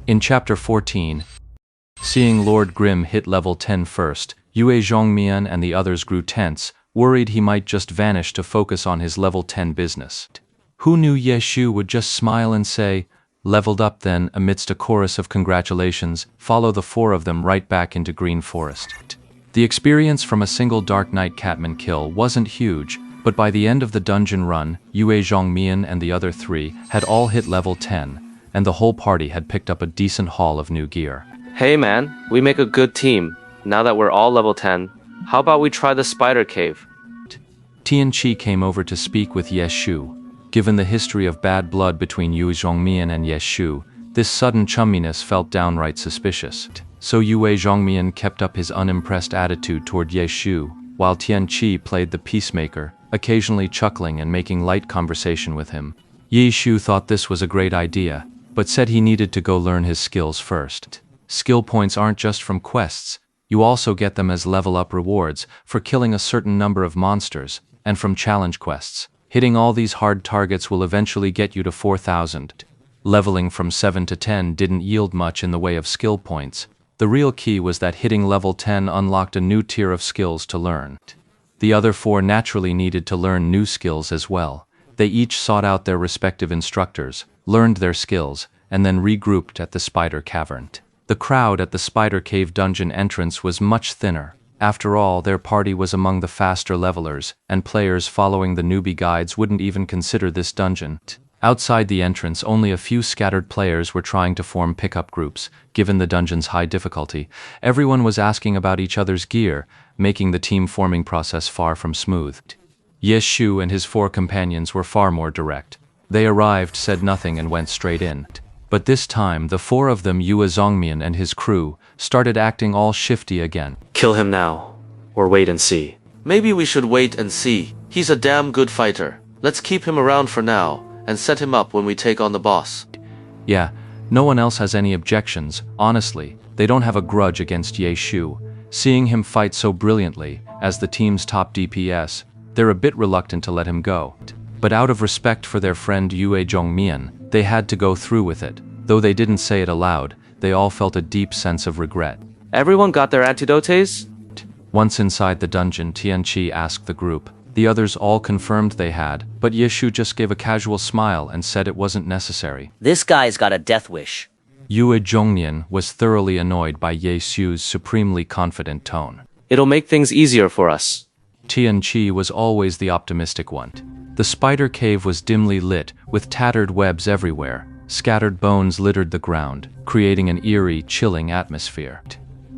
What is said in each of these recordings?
In Chapter 14, seeing Lord Grimm hit level 10 first, Yue Zhongmian and the others grew tense, worried he might just vanish to focus on his level 10 business. Who knew Ye Shu would just smile and say, "Leveled up then," amidst a chorus of congratulations, follow the four of them right back into Green Forest. The experience from a single Dark Knight Catman kill wasn't huge, but by the end of the dungeon run, Yue Zhongmian and the other three had all hit level 10, and the whole party had picked up a decent haul of new gear. Hey man, we make a good team. Now that we're all level 10, how about we try the spider cave? Tian Qi came over to speak with Ye Shu. Given the history of bad blood between Yue Zhongmian and Ye Shu, this sudden chumminess felt downright suspicious. So Yue Zhongmian kept up his unimpressed attitude toward Ye Shu, while Tian Qi played the peacemaker, occasionally chuckling and making light conversation with him. Ye Shu thought this was a great idea, but said he needed to go learn his skills first. Skill points aren't just from quests, you also get them as level-up rewards for killing a certain number of monsters, and from challenge quests. Hitting all these hard targets will eventually get you to 4,000. Leveling from 7 to 10 didn't yield much in the way of skill points. The real key was that hitting level 10 unlocked a new tier of skills to learn. The other four naturally needed to learn new skills as well. They each sought out their respective instructors, learned their skills, and then regrouped at the Spider Cavern. The crowd at the Spider Cave dungeon entrance was much thinner. After all, their party was among the faster levelers, and players following the newbie guides wouldn't even consider this dungeon. Outside the entrance, only a few scattered players were trying to form pickup groups, given the dungeon's high difficulty. Everyone was asking about each other's gear, making the team-forming process far from smooth. Ye Shu and his four companions were far more direct. They arrived, said nothing, and went straight in. But this time, the four of them, Yue Zhongmian and his crew, started acting all shifty again. Kill him now, or wait and see. Maybe we should wait and see. He's a damn good fighter. Let's keep him around for now, and set him up when we take on the boss. Yeah, no one else has any objections. Honestly, they don't have a grudge against Ye Shu. Seeing him fight so brilliantly, as the team's top DPS, they're a bit reluctant to let him go. But out of respect for their friend Yue Zhongmian, they had to go through with it. Though they didn't say it aloud, they all felt a deep sense of regret. Everyone got their antidotes? Once inside the dungeon, Tian Qi asked the group. The others all confirmed they had, but Ye Shu just gave a casual smile and said it wasn't necessary. This guy's got a death wish. Yue Zhongnian was thoroughly annoyed by Ye Shu's supremely confident tone. It'll make things easier for us. Tian Qi was always the optimistic one. The spider cave was dimly lit, with tattered webs everywhere. Scattered bones littered the ground, creating an eerie, chilling atmosphere.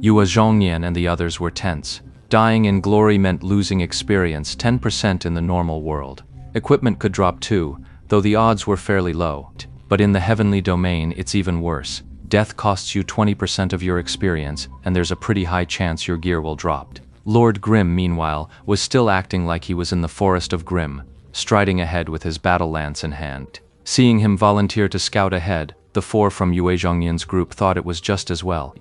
Yue Zhongnian and the others were tense. Dying in glory meant losing experience 10% in the normal world. Equipment could drop too, though the odds were fairly low. But in the heavenly domain, it's even worse. Death costs you 20% of your experience, and there's a pretty high chance your gear will drop. Lord Grimm, meanwhile, was still acting like he was in the Forest of Grimm, striding ahead with his battle lance in hand. Seeing him volunteer to scout ahead, the four from Yue Zhongnian's group thought it was just as well.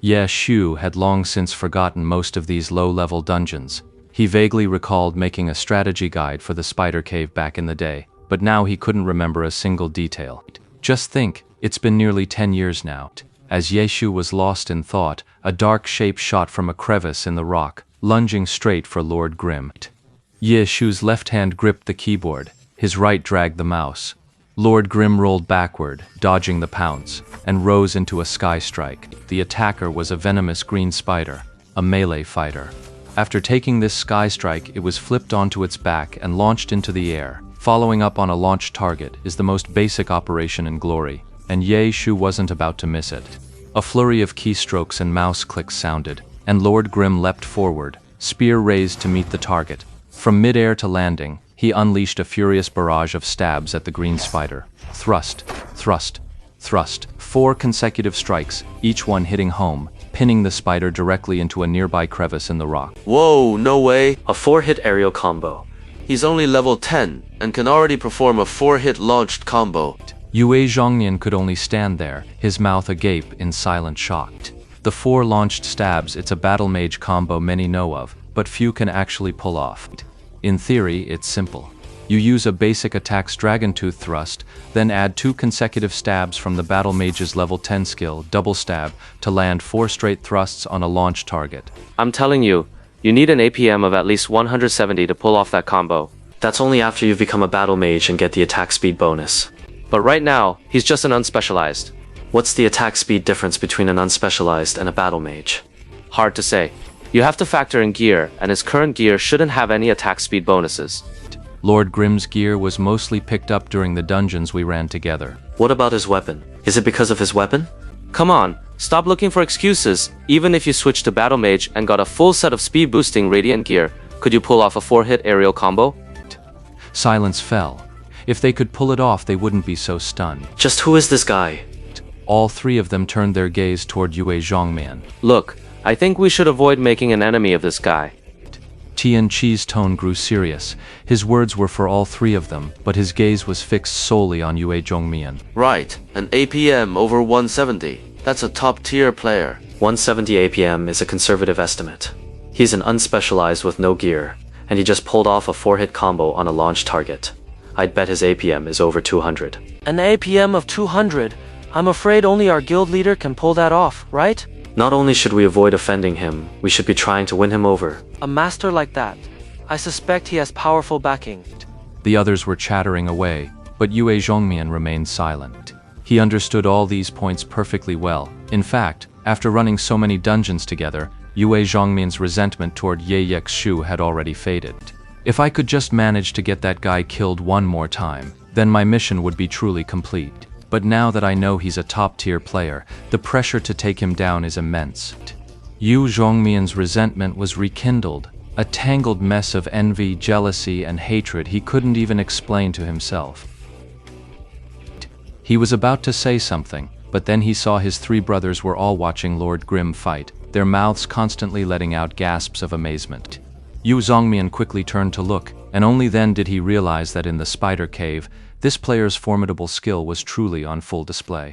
Ye Shu had long since forgotten most of these low-level dungeons. He vaguely recalled making a strategy guide for the Spider Cave back in the day, but now he couldn't remember a single detail. Just think, it's been nearly 10 years now. As Ye Shu was lost in thought, a dark shape shot from a crevice in the rock, lunging straight for Lord Grimm. Ye Shu's left hand gripped the keyboard, his right dragged the mouse. Lord Grimm rolled backward, dodging the pounce, and rose into a sky strike. The attacker was a venomous green spider, a melee fighter. After taking this sky strike, it was flipped onto its back and launched into the air. Following up on a launch target is the most basic operation in Glory, and Ye Shu wasn't about to miss it. A flurry of keystrokes and mouse clicks sounded, and Lord Grimm leapt forward, spear raised to meet the target. From mid-air to landing, he unleashed a furious barrage of stabs at the green spider. Thrust, thrust, thrust. 4 consecutive strikes, each one hitting home, pinning the spider directly into a nearby crevice in the rock. Whoa, no way. A 4-hit aerial combo. He's only level 10 and can already perform a 4-hit launched combo. Yue Zhongnian could only stand there, his mouth agape in silent shock. The 4 launched stabs, it's a battle mage combo many know of, but few can actually pull off. In theory, it's simple. You use a basic attack's Dragon Tooth thrust, then add 2 consecutive stabs from the Battle Mage's level 10 skill, Double Stab, to land 4 straight thrusts on a launch target. I'm telling you, you need an APM of at least 170 to pull off that combo. That's only after you've become a Battle Mage and get the attack speed bonus. But right now, he's just an unspecialized. What's the attack speed difference between an unspecialized and a Battle Mage? Hard to say. You have to factor in gear, and his current gear shouldn't have any attack speed bonuses. Lord Grimm's gear was mostly picked up during the dungeons we ran together. What about his weapon? Is it because of his weapon? Come on, stop looking for excuses. Even if you switched to Battle Mage and got a full set of speed boosting Radiant gear, could you pull off a 4-hit aerial combo? Silence fell. If they could pull it off, they wouldn't be so stunned. Just who is this guy? All 3 of them turned their gaze toward Yue Zhongmian. Look, I think we should avoid making an enemy of this guy. Tian Chi's tone grew serious. His words were for all 3 of them, but his gaze was fixed solely on Yue Zhongmian. Right, an APM over 170. That's a top-tier player. 170 APM is a conservative estimate. He's an unspecialized with no gear, and he just pulled off a 4-hit combo on a launch target. I'd bet his APM is over 200. An APM of 200? I'm afraid only our guild leader can pull that off, right? Not only should we avoid offending him, we should be trying to win him over. A master like that. I suspect he has powerful backing. The others were chattering away, but Yue Zhongmian remained silent. He understood all these points perfectly well. In fact, after running so many dungeons together, Yue Zhongmian's resentment toward Ye Yexu had already faded. If I could just manage to get that guy killed one more time, then my mission would be truly complete. But now that I know he's a top-tier player, the pressure to take him down is immense. Yue Zhongmian's resentment was rekindled, a tangled mess of envy, jealousy, and hatred he couldn't even explain to himself. He was about to say something, but then he saw his 3 brothers were all watching Lord Grimm fight, their mouths constantly letting out gasps of amazement. Yue Zhongmian quickly turned to look, and only then did he realize that in the Spider Cave, this player's formidable skill was truly on full display.